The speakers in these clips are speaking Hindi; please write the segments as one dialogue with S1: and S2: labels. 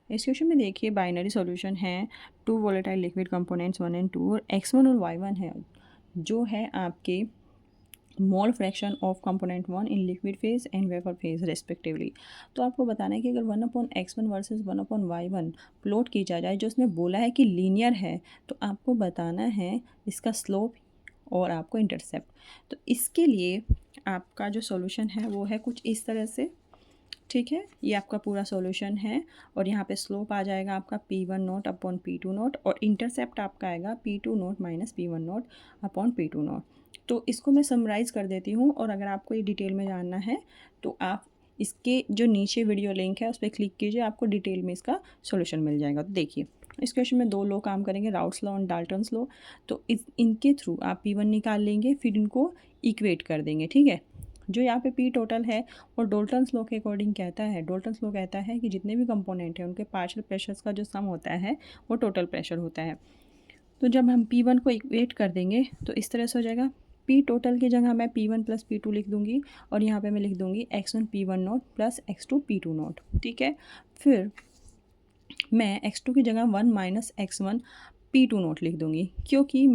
S1: इस क्वेश्चन में देखिए बाइनरी सॉल्यूशन है, two volatile liquid components 1 and 2 और x1 और y1 है, जो है आपके mole fraction of component 1 in liquid phase and vapour phase respectively. तो आपको बताना है कि अगर 1/x1 वर्सेस 1/y1 प्लॉट की जाए, जो उसमें बोला है कि लीनियर है, तो आपको बताना है इसका स्लोप और आपको इंटरसेप्ट। तो इसके लिए आपका जो सॉल्यूशन है वो है कुछ इस तरह से, ठीक है। ये आपका पूरा सॉल्यूशन है और यहाँ पे स्लोप आ जाएगा आपका P1 naught upon P2 note और इंटरसेप्ट आपका आएगा P2 note minus P1 naught upon P2 note. तो इसको मैं समराइज़ कर देती हूँ और अगर आपको ये डिटेल में जानना है तो आप इसके जो नीचे वीडियो लिंक है उस पर क्लिक कीजिए, आपको डिटेल में इसका सॉल्यूशन मिल जाएगा। तो देखिए इस क्वेश्चन में दो लॉ काम करेंगे, राउट्स लॉ और डाल्टन्स लॉ। तो इनके थ्रू आप P1 निकाल लेंगे, फिर इनको इक्वेट कर देंगे, ठीक है। जो यहाँ पे P टोटल है और डोल्टन्स लॉ के अकॉर्डिंग कहता है, डोल्टन्स लॉ कहता है कि जितने भी कंपोनेंट हैं उनके पार्शियल प्रेशर्स का जो सम होता है वो टोटल प्रेशर होता है। तो जब हम P1 को इक्वेट कर देंगे तो इस तरह से हो जाएगा, P टोटल की जगह मैं P1 प्लस P2 लिख दूंगी और यहाँ पे मैं लिख दूंगी x1 P1 note plus x2 P2 note, ठीक है। फिर मैं x2 की जगह 1 माइनस x1 P2 नोट लिख दूंगी, क्योंकि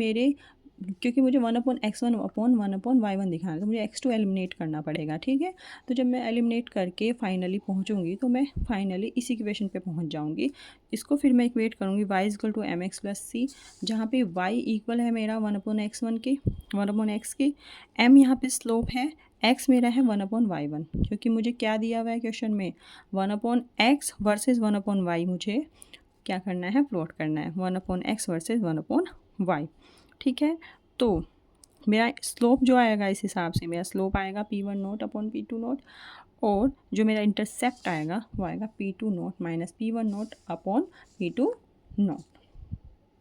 S1: मुझे 1/x1 अपॉन 1/y1 दिखाना है, तो मुझे x2 एलिमिनेट करना पड़ेगा, ठीक है। तो जब मैं एलिमिनेट करके फाइनली पहुंचूंगी तो मैं फाइनली इस इक्वेशन पे पहुंच जाऊंगी। इसको फिर मैं इक्वेट करूंगी y equal to mx plus C, जहाँ पे y इक्वल है मेरा 1/x1 के 1/x के, m यहाँ पे स्लोप है, x मेरा है 1/y1, क्योंकि मुझे क्या दिया हुआ है क्वेश्चन में 1/x वर्सेज 1/y, मुझे क्या करना है, प्लॉट करना है 1/x वर्सेज 1/y, ठीक है। तो मेरा स्लोप जो आएगा इस हिसाब से मेरा स्लोप आएगा P1 naught upon P2 note और जो मेरा इंटरसेप्ट आएगा वो आएगा P2 note minus P1 naught upon P2 note.